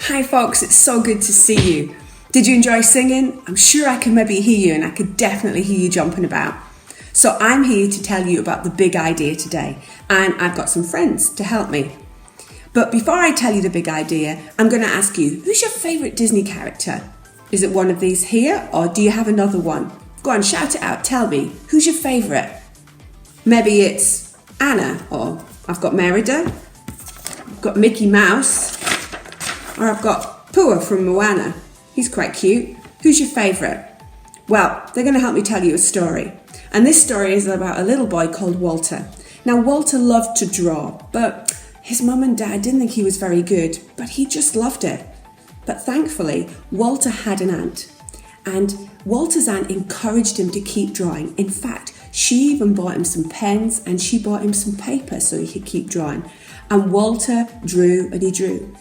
Hi folks, it's so good to see you. Did you enjoy singing? I'm sure I can maybe hear you, and I could definitely hear you jumping about. So I'm here to tell you about the big idea today, and I've got some friends to help me. But before I tell you the big idea, I'm going to ask you, who's your favourite Disney character? Is it one of these here, or do you have another one? Go on, shout it out, tell me, who's your favourite? Maybe it's Anna, or I've got Merida, I've got Mickey Mouse, or I've got Pua from Moana. He's quite cute. Who's your favourite? Well, they're going to help me tell you a story. And this story is about a little boy called Walter. Now, Walter loved to draw, but his mum and dad didn't think he was very good, but he just loved it. But thankfully, Walter had an aunt. And Walter's aunt encouraged him to keep drawing. In fact, she even bought him some pens and she bought him some paper so he could keep drawing. And Walter drew and he drew.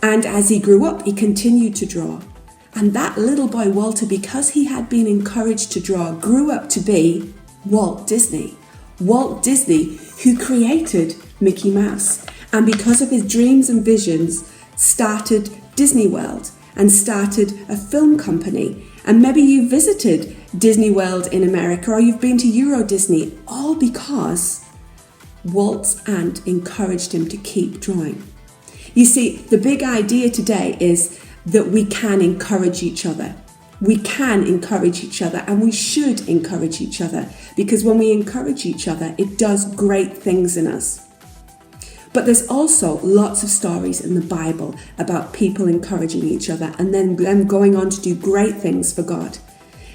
And as he grew up, he continued to draw. And that little boy, Walter, because he had been encouraged to draw, grew up to be Walt Disney. Walt Disney, who created Mickey Mouse. And because of his dreams and visions, started Disney World and started a film company. And maybe you visited Disney World in America, or you've been to Euro Disney, all because Walt's aunt encouraged him to keep drawing. You see, the big idea today is that we can encourage each other. We can encourage each other, and we should encourage each other, because when we encourage each other, it does great things in us. But there's also lots of stories in the Bible about people encouraging each other and then them going on to do great things for God.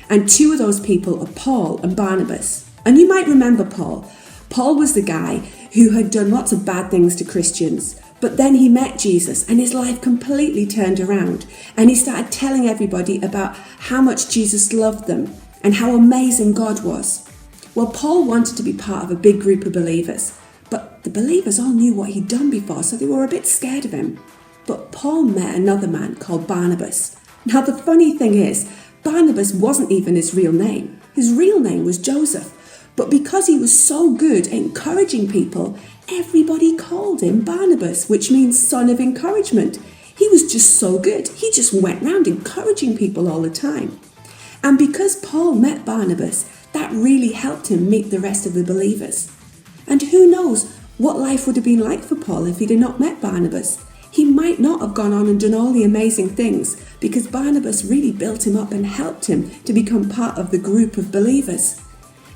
And two of those people are Paul and Barnabas. And you might remember Paul. Paul was the guy who had done lots of bad things to Christians. But then he met Jesus and his life completely turned around. And he started telling everybody about how much Jesus loved them and how amazing God was. Well, Paul wanted to be part of a big group of believers. But the believers all knew what he'd done before, so they were a bit scared of him. But Paul met another man called Barnabas. Now, the funny thing is, Barnabas wasn't even his real name. His real name was Joseph. But because he was so good at encouraging people, everybody called him Barnabas, which means son of encouragement. He was just so good. He just went around encouraging people all the time. And because Paul met Barnabas, that really helped him meet the rest of the believers. And who knows what life would have been like for Paul if he'd have not met Barnabas. He might not have gone on and done all the amazing things, because Barnabas really built him up and helped him to become part of the group of believers.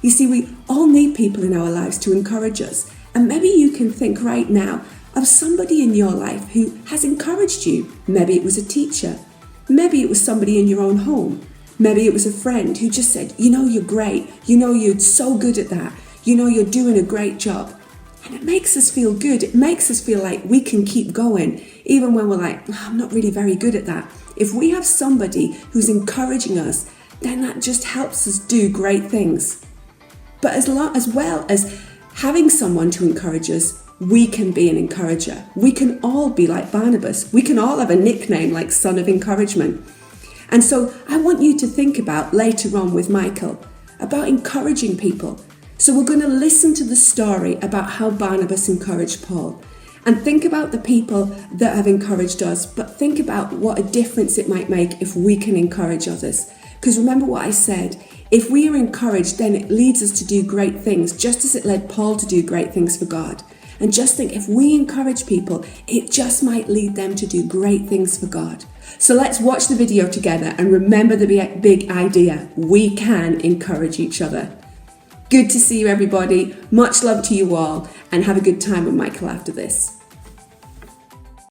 You see, we all need people in our lives to encourage us. And maybe you can think right now of somebody in your life who has encouraged you. Maybe it was a teacher. Maybe it was somebody in your own home. Maybe it was a friend who just said, you know, you're great. You know, you're so good at that. You know, you're doing a great job. And it makes us feel good. It makes us feel like we can keep going, even when we're like, I'm not really very good at that. If we have somebody who's encouraging us, then that just helps us do great things. But as well as having someone to encourage us, we can be an encourager. We can all be like Barnabas. We can all have a nickname like Son of Encouragement. And so I want you to think about later on with Michael, about encouraging people. So we're going to listen to the story about how Barnabas encouraged Paul. And think about the people that have encouraged us, but think about what a difference it might make if we can encourage others. Because remember what I said, if we are encouraged, then it leads us to do great things, just as it led Paul to do great things for God. And just think, if we encourage people, it just might lead them to do great things for God. So let's watch the video together and remember the big idea. We can encourage each other. Good to see you, everybody. Much love to you all, and have a good time with Michael after this.